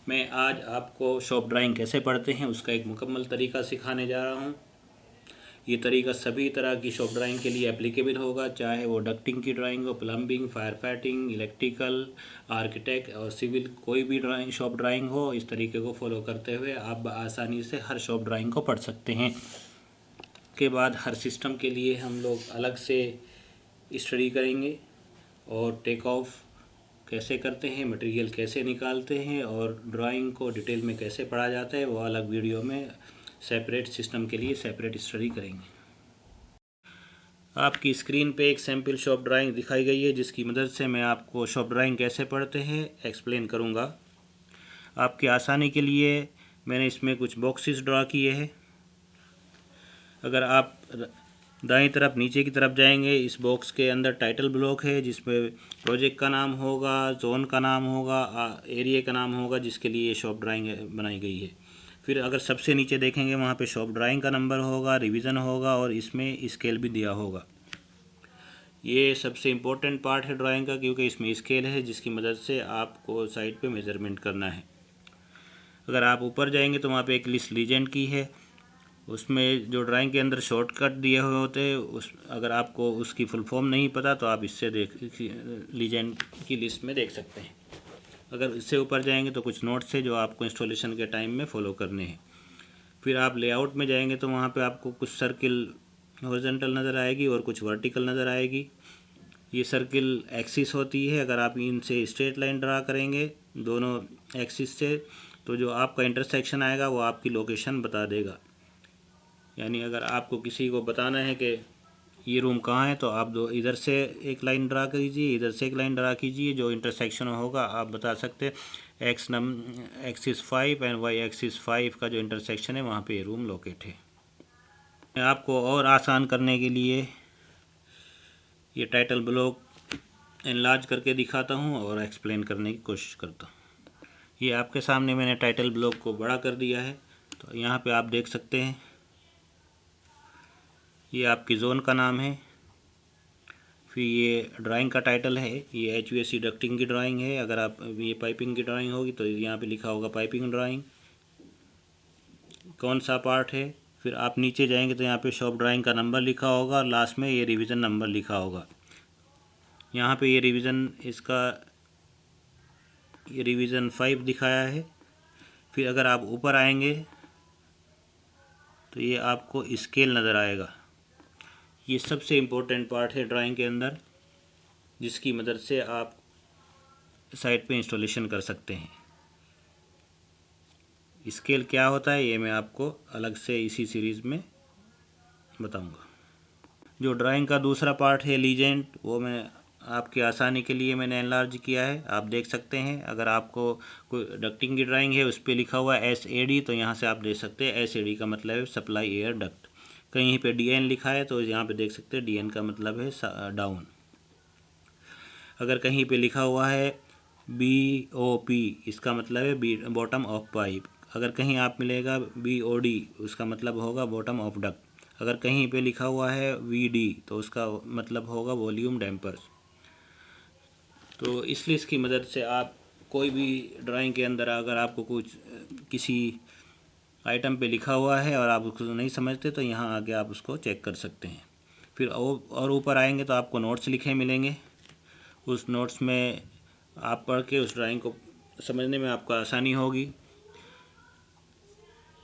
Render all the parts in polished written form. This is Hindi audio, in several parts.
मैं आज आपको शॉप ड्राइंग कैसे पढ़ते हैं उसका एक मुकम्मल तरीका सिखाने जा रहा हूँ। ये तरीका सभी तरह की शॉप ड्राइंग के लिए एप्लीकेबल होगा, चाहे वो डक्टिंग की ड्राइंग हो, plumbing, fire fighting, electrical, architect और सिविल, कोई भी ड्राइंग शॉप ड्राइंग हो। इस तरीके को फॉलो करते हुए आप आसानी से हर शॉप ड्राइंग को पढ़ सकते हैं। के बाद हर सिस्टम के लिए हम लोग अलग से स्टडी करेंगे और टेक ऑफ कैसे करते हैं, मटेरियल कैसे निकालते हैं और ड्राइंग को डिटेल में कैसे पढ़ा जाता है, वो अलग वीडियो में सेपरेट सिस्टम के लिए सेपरेट स्टडी करेंगे। आपकी स्क्रीन पे एक सैम्पल शॉप ड्राइंग दिखाई गई है, जिसकी मदद से मैं आपको शॉप ड्राइंग कैसे पढ़ते हैं एक्सप्लेन करूँगा। आपकी आसानी के लिए मैंने इसमें कुछ बॉक्सेस ड्रा किए हैं। अगर आप दाईं तरफ नीचे की तरफ जाएंगे, इस बॉक्स के अंदर टाइटल ब्लॉक है जिसमें प्रोजेक्ट का नाम होगा, जोन का नाम होगा, एरिया का नाम होगा जिसके लिए ये शॉप ड्राइंग बनाई गई है। फिर अगर सबसे नीचे देखेंगे वहाँ पे शॉप ड्राइंग का नंबर होगा, रिवीजन होगा और इसमें स्केल भी दिया होगा। ये सबसे इम्पोर्टेंट पार्ट है ड्राइंग का, क्योंकि इसमें स्केल है जिसकी मदद से आपको साइड पे मेज़रमेंट करना है। अगर आप ऊपर जाएंगे तो वहाँ पे एक लिस्ट लीजेंड की है, उसमें जो ड्राइंग के अंदर शॉर्टकट दिए हुए होते हैं, उस अगर आपको उसकी फुल फॉर्म नहीं पता तो आप इससे लीजेंड की लिस्ट में देख सकते हैं। अगर इससे ऊपर जाएंगे तो कुछ नोट्स है जो आपको इंस्टॉलेशन के टाइम में फॉलो करने हैं। फिर आप लेआउट में जाएंगे तो वहाँ पे आपको कुछ सर्किल हॉरिजॉन्टल नज़र आएगी और कुछ वर्टिकल नज़र आएगी। ये सर्किल एक्सिस होती है। अगर आप इनसे स्ट्रेट लाइन ड्रा करेंगे दोनों एक्सिस से, तो जो आपका इंटरसेक्शन आएगा वो आपकी लोकेशन बता देगा। यानी अगर आपको किसी को बताना है कि ये रूम कहाँ है, तो आप दो इधर से एक लाइन ड्रा कीजिए, इधर से एक लाइन ड्रा कीजिए, जो इंटरसेक्शन होगा आप बता सकते हैं। एक्सिस 5 एंड वाई एक्सिस 5 का जो इंटरसेक्शन है वहाँ पे ये रूम लोकेट है। मैं आपको और आसान करने के लिए ये टाइटल ब्लॉक एनलार्ज करके दिखाता हूँ और एक्सप्लेन करने की कोशिश करता हूँ। ये आपके सामने मैंने टाइटल ब्लॉक को बड़ा कर दिया है, तो यहाँ पे आप देख सकते हैं ये आपकी जोन का नाम है। फिर ये ड्राइंग का टाइटल है, ये HVAC डक्टिंग की ड्राइंग है। अगर आप ये पाइपिंग की ड्राइंग होगी तो यहाँ पे लिखा होगा पाइपिंग ड्राइंग, कौन सा पार्ट है। फिर आप नीचे जाएंगे तो यहाँ पे शॉप ड्राइंग का नंबर लिखा होगा और लास्ट में ये रिवीजन नंबर लिखा होगा। यहाँ पे ये रिवीजन इसका ये रिवीजन 5 दिखाया है। फिर अगर आप ऊपर आएंगे तो ये आपको स्केल नज़र आएगा। ये सबसे इम्पोर्टेंट पार्ट है ड्राइंग के अंदर, जिसकी मदद से आप साइट पे इंस्टॉलेशन कर सकते हैं। स्केल क्या होता है ये मैं आपको अलग से इसी सीरीज़ में बताऊंगा। जो ड्राइंग का दूसरा पार्ट है लीजेंड, वो मैं आपकी आसानी के लिए मैंने एनलार्ज किया है, आप देख सकते हैं। अगर आपको कोई डक्टिंग की ड्राइंग है उस पर लिखा हुआ है SAD, तो यहाँ से आप देख सकते हैं SAD का मतलब है सप्लाई एयर डक्ट। कहीं पे DN लिखा है तो यहाँ पे देख सकते हैं DN का मतलब है डाउन। अगर कहीं पे लिखा हुआ है BOP, इसका मतलब है बॉटम ऑफ पाइप। अगर कहीं आप मिलेगा BOD, उसका मतलब होगा बॉटम ऑफ डक्ट। अगर कहीं पे लिखा हुआ है VD, तो उसका मतलब होगा वॉल्यूम डैम्पर्स। तो इसलिए इसकी मदद से आप कोई भी ड्राइंग के अंदर अगर आपको कुछ किसी आइटम पे लिखा हुआ है और आप उसको नहीं समझते तो यहाँ आके आप उसको चेक कर सकते हैं। फिर और ऊपर आएंगे तो आपको नोट्स लिखे मिलेंगे। उस नोट्स में आप पढ़ के उस ड्राइंग को समझने में आपको आसानी होगी।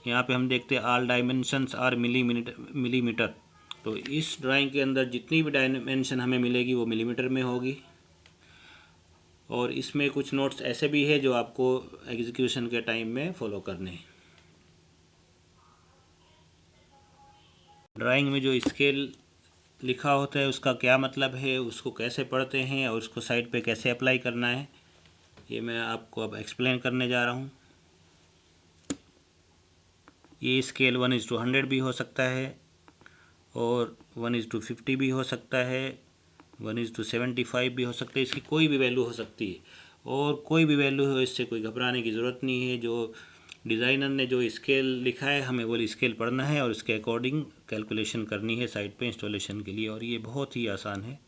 यहाँ पे हम देखते हैं ऑल डायमेंशंस आर मिलीमीटर। तो इस ड्राइंग के अंदर जितनी भी डायमेंशन हमें मिलेगी वो मिलीमीटर में होगी। और इसमें कुछ नोट्स ऐसे भी है जो आपको एग्जीक्यूशन के टाइम में फॉलो करने हैं। ड्राइंग में जो स्केल लिखा होता है उसका क्या मतलब है, उसको कैसे पढ़ते हैं और उसको साइड पे कैसे अप्लाई करना है, ये मैं आपको अब एक्सप्लेन करने जा रहा हूँ। ये स्केल 1:100 भी हो सकता है और 1:50 भी हो सकता है, 1:75 भी हो सकता है। इसकी कोई भी वैल्यू हो सकती है और कोई भी वैल्यू हो, इससे कोई घबराने की ज़रूरत नहीं है। जो डिज़ाइनर ने जो स्केल लिखा है हमें वो स्केल पढ़ना है और उसके अकॉर्डिंग कैलकुलेशन करनी है साइट पे इंस्टॉलेशन के लिए, और ये बहुत ही आसान है।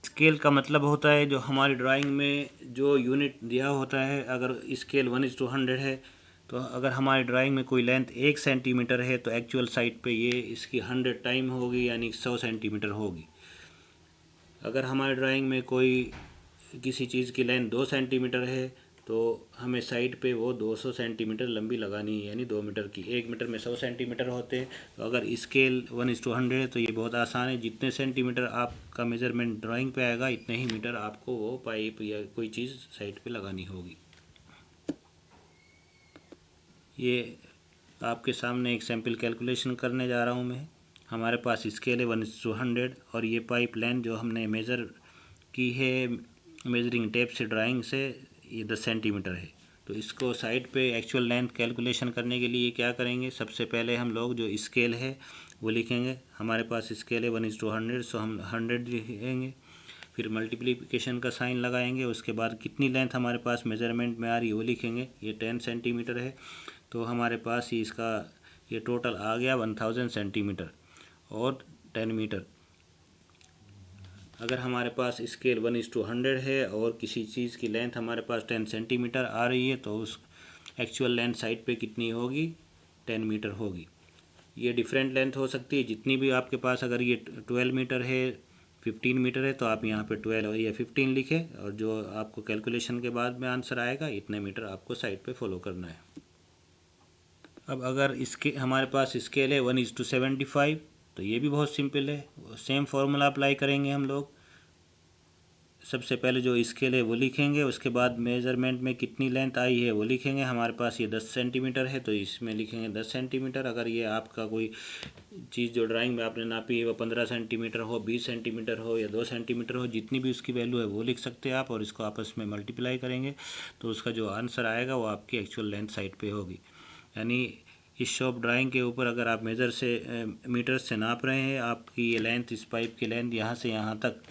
स्केल का मतलब होता है जो हमारी ड्राइंग में जो यूनिट दिया होता है, अगर स्केल 1:100 है तो अगर हमारी ड्राइंग में कोई लेंथ 1 सेंटीमीटर है तो एक्चुअल साइड पे ये इसकी 100 टाइम होगी, यानी 100 सेंटीमीटर होगी। अगर हमारी ड्राइंग में कोई किसी चीज़ की लेंथ 2 सेंटीमीटर है तो हमें साइड पे वो 200 सेंटीमीटर लंबी लगानी है, यानी 2 मीटर की। 1 मीटर में 100 सेंटीमीटर होते हैं। तो अगर स्केल 1:100 है तो ये बहुत आसान है, जितने सेंटीमीटर आपका मेज़रमेंट ड्राइंग पे आएगा इतने ही मीटर आपको वो पाइप या कोई चीज़ साइड पे लगानी होगी। ये आपके सामने एक सैम्पल कैलकुलेशन करने जा रहा हूँ मैं। हमारे पास स्केल है 1:100 और ये पाइप लेंथ जो हमने मेज़र की है मेजरिंग टेप से ड्राइंग से ये 10 सेंटीमीटर है। तो इसको साइड पे एक्चुअल लेंथ कैलकुलेशन करने के लिए क्या करेंगे, सबसे पहले हम लोग जो स्केल है वो लिखेंगे। हमारे पास स्केल है 1:100, सो हम 100 लिखेंगे, फिर मल्टीप्लिकेशन का साइन लगाएंगे। उसके बाद कितनी लेंथ हमारे पास मेज़रमेंट में आ रही है वो लिखेंगे। ये 10 सेंटीमीटर है तो हमारे पास ही इसका ये टोटल आ गया 1000 सेंटीमीटर और 10 मीटर। अगर हमारे पास स्केल 1:100 है और किसी चीज़ की लेंथ हमारे पास 10 सेंटीमीटर आ रही है तो उस एक्चुअल लेंथ साइड पे कितनी होगी, 10 मीटर होगी। ये डिफरेंट लेंथ हो सकती है जितनी भी आपके पास। अगर ये 12 मीटर है, 15 मीटर है तो आप यहाँ पे 12 या 15 लिखें और जो आपको कैलकुलेशन के बाद में आंसर आएगा इतने मीटर आपको साइड पे फॉलो करना है। अब अगर इसके हमारे पास स्केल है 1:75 तो ये भी बहुत सिंपल है, सेम फार्मूला अप्लाई करेंगे हम लोग। सबसे पहले जो स्केल है वो लिखेंगे, उसके बाद मेज़रमेंट में कितनी लेंथ आई है वो लिखेंगे। हमारे पास ये 10 सेंटीमीटर है तो इसमें लिखेंगे 10 सेंटीमीटर। अगर ये आपका कोई चीज़ जो ड्राइंग में आपने नापी है वो 15 सेंटीमीटर हो, 20 सेंटीमीटर हो या 2 सेंटीमीटर हो, जितनी भी उसकी वैल्यू है वो लिख सकते हैं आप, और इसको आपस में मल्टीप्लाई करेंगे तो उसका जो आंसर आएगा वो आपकी एक्चुअल लेंथ साइड पे होगी। यानी इस शॉप ड्राइंग के ऊपर अगर आप मीटर से नाप रहे हैं, आपकी ये लेंथ, इस पाइप की लेंथ यहाँ से यहाँ तक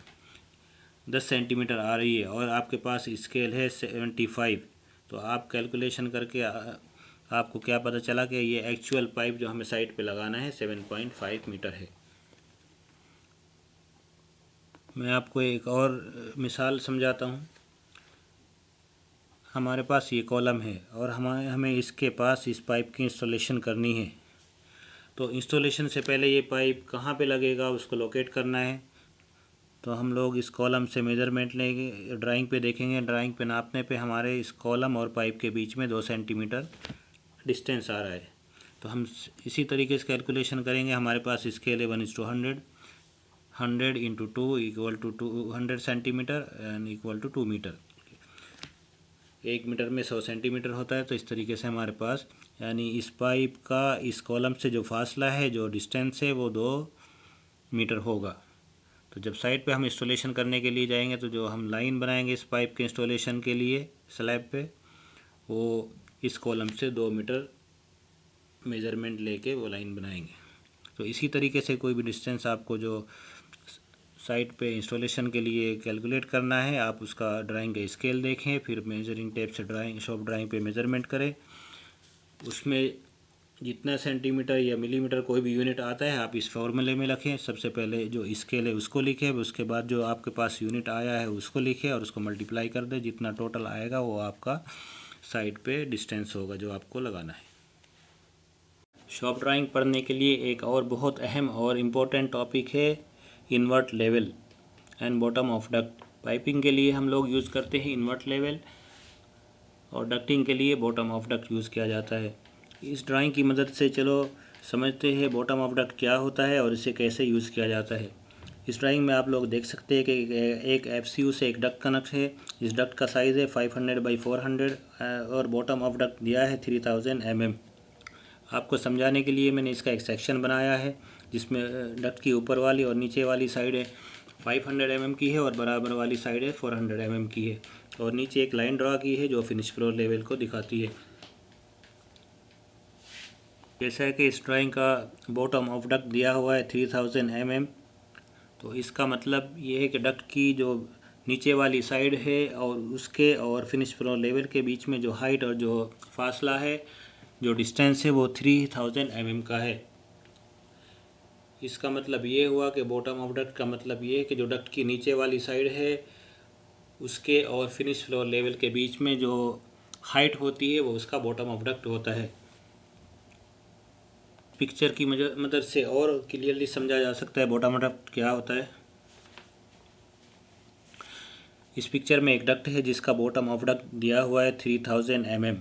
10 सेंटीमीटर आ रही है और आपके पास स्केल है 75, तो आप कैलकुलेशन करके आपको क्या पता चला कि ये एक्चुअल पाइप जो हमें साइड पे लगाना है 7.5 मीटर है। मैं आपको एक और मिसाल समझाता हूँ। हमारे पास ये कॉलम है और हमें इसके पास इस पाइप की इंस्टॉलेशन करनी है। तो इंस्टॉलेशन से पहले ये पाइप कहाँ पे लगेगा उसको लोकेट करना है। तो हम लोग इस कॉलम से मेज़रमेंट लेंगे, ड्राइंग पे देखेंगे, ड्राइंग पे नापने पे हमारे इस कॉलम और पाइप के बीच में 2 सेंटीमीटर डिस्टेंस आ रहा है। तो हम इसी तरीके से कैलकुलेशन करेंगे। हमारे पास स्केल है 1:100, 100 × 2 = 200 centimetre and equal to 2 metre. 1 metre में 100 सेंटीमीटर होता है। तो इस तरीके से हमारे पास, यानी इस पाइप का इस कॉलम से जो फासला है, जो डिस्टेंस है वो 2 मीटर होगा। तो जब साइड पे हम इंस्टॉलेशन करने के लिए जाएंगे तो जो हम लाइन बनाएंगे इस पाइप के इंस्टॉलेशन के लिए स्लैब पे, वो इस कॉलम से 2 मीटर मेज़रमेंट लेके वो लाइन बनाएंगे। तो इसी तरीके से कोई भी डिस्टेंस आपको जो साइट पे इंस्टॉलेशन के लिए कैलकुलेट करना है, आप उसका ड्राइंग का स्केल देखें, फिर मेजरिंग टेप से शॉप ड्राइंग पे मेज़रमेंट करें। उसमें जितना सेंटीमीटर या मिलीमीटर कोई भी यूनिट आता है आप इस फॉर्मूले में लिखें। सबसे पहले जो स्केल है उसको लिखें, उसके बाद जो आपके पास यूनिट आया है उसको लिखें और उसको मल्टीप्लाई कर दें। जितना टोटल आएगा वो आपका साइड पे डिस्टेंस होगा जो आपको लगाना है। शॉप ड्राइंग पढ़ने के लिए एक और बहुत अहम और इम्पोर्टेंट टॉपिक है invert level and bottom of duct. Piping के लिए हम लोग यूज़ करते हैं इन्वर्ट लेवल और डक्टिंग के लिए बॉटम ऑफ डक्ट यूज़ किया जाता है। इस ड्राइंग की मदद से चलो समझते हैं बॉटम ऑफ डक्ट क्या होता है और इसे कैसे यूज़ किया जाता है। इस ड्राइंग में आप लोग देख सकते हैं कि एक FCU से एक डक्ट कनेक्ट है। इस डक्ट का साइज़ है 500x400 और बॉटम ऑफ डक्ट दिया है 3000 mm। आपको समझाने के लिए मैंने इसका एक सेक्शन बनाया है जिसमें डक्ट की ऊपर वाली और नीचे वाली साइड है 500 mm की है और बराबर वाली साइड है 400 mm की है, और नीचे एक लाइन ड्रा की है जो फिनिश फ्लोर लेवल को दिखाती है। जैसा कि इस ड्राइंग का बॉटम ऑफ डक्ट दिया हुआ है 3000 mm, तो इसका मतलब ये है कि डक्ट की जो नीचे वाली साइड है और उसके और फिनिश फ्लोर लेवल के बीच में जो हाइट और जो फासला है, जो डिस्टेंस है वो 3000 mm का है। इसका मतलब ये हुआ कि बॉटम ऑफ डक्ट का मतलब ये है कि जो डक्ट की नीचे वाली साइड है उसके और फिनिश फ्लोर लेवल के बीच में जो हाइट होती है वो उसका बॉटम ऑफ डक्ट होता है। पिक्चर की मदद से और क्लियरली समझा जा सकता है बॉटम ऑफ डक्ट क्या होता है। इस पिक्चर में एक डक्ट है जिसका बॉटम ऑफ डक्ट दिया हुआ है 3000 mm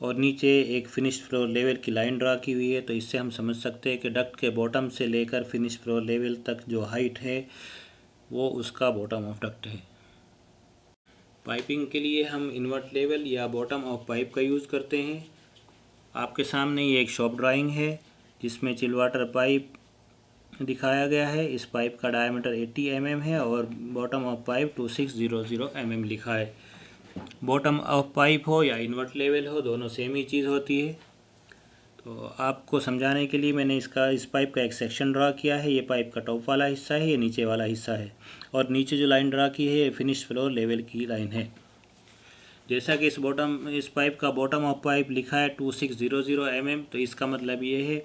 और नीचे एक फिनिश फ्लोर लेवल की लाइन ड्रा की हुई है। तो इससे हम समझ सकते हैं कि डक्ट के बॉटम से लेकर फिनिश फ्लोर लेवल तक जो हाइट है वो उसका बॉटम ऑफ डक्ट है। पाइपिंग के लिए हम इन्वर्ट लेवल या बॉटम ऑफ पाइप का यूज़ करते हैं। आपके सामने ये एक शॉप ड्राइंग है जिसमें चिल वाटर पाइप दिखाया गया है। इस पाइप का डायमीटर 80 mm है और बॉटम ऑफ पाइप 2600 mm लिखा है। बॉटम ऑफ पाइप हो या इन्वर्ट लेवल हो, दोनों सेम ही चीज़ होती है। तो आपको समझाने के लिए मैंने इस पाइप का एक सेक्शन ड्रा किया है। ये पाइप का टॉप वाला हिस्सा है, ये नीचे वाला हिस्सा है और नीचे जो लाइन ड्रा की है ये फिनिश फ्लोर लेवल की लाइन है। जैसा कि इस पाइप का बॉटम ऑफ पाइप लिखा है 2600 mm, तो इसका मतलब ये है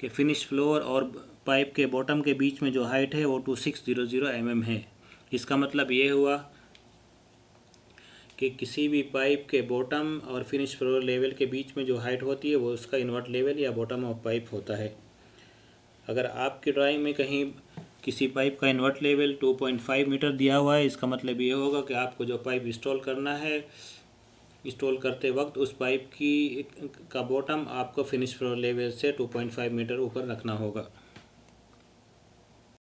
कि फिनिश फ्लोर और पाइप के बॉटम के बीच में जो हाइट है वो 2600 mm है। इसका मतलब ये हुआ कि किसी भी पाइप के बॉटम और फिनिश फ्लोर लेवल के बीच में जो हाइट होती है वो उसका इन्वर्ट लेवल या बॉटम ऑफ पाइप होता है। अगर आपकी ड्राइंग में कहीं किसी पाइप का इन्वर्ट लेवल 2.5 मीटर दिया हुआ है, इसका मतलब ये होगा कि आपको जो पाइप इंस्टॉल करना है, इंस्टॉल करते वक्त उस पाइप का बॉटम आपको फिनिश फ्लोर लेवल से 2.5 मीटर ऊपर रखना होगा।